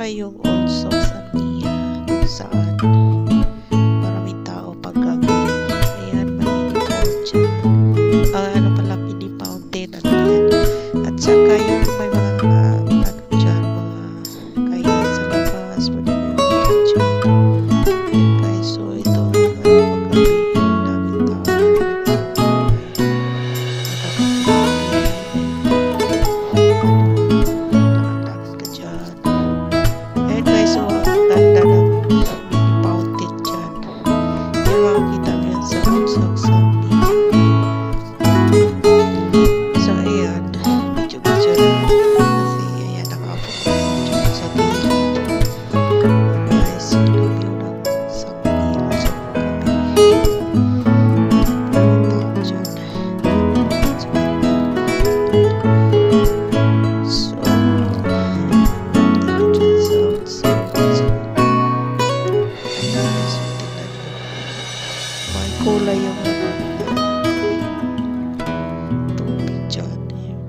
yung also sa Mia kung saan maraming tao paggabi. Ayan, may mini court dyan. Ano pala, mini fountain, ano yan. At saka yun, may mga ano dyan, mga kainan sa labas, pwede mo yung dyan. Ayan guys, so ito paggabi, daming tao. Nakatagin ka dyan. Ayan guys, so ang ganda ng mini fountain dyan. Yung makikita mo yan sa Unsog Sunday. So ayan, medyo na kasi ayan, nakapag dyan sa gilid. Guys, yung view ng Sunday sa gabi. Tao dyan. So, dito dyan sa Unsog. Ayan guys, so tingnan nyo. May kulay yung tubig dyan, yung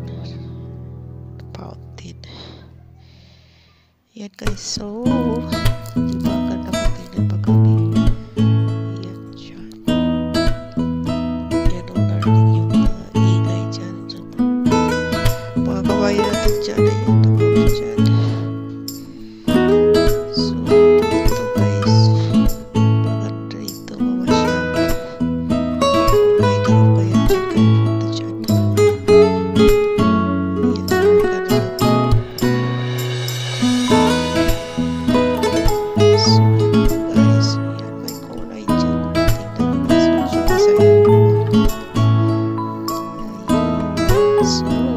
fountain. Ayan guys, so diba ganda magtingnan pag gabi. Ayan dyan. Ayan o, narinig yung ingay dyan. Mga kabayan natin dyan, ayan ako dyan. So dito guys, maganda dito mamasyal. May di ko kaya dyan kayo punta dyan. Ayan, maganda na po. So yun guys, ayan, may kulay dyan. Tingnan nyo guys, so masaya. Ayan, so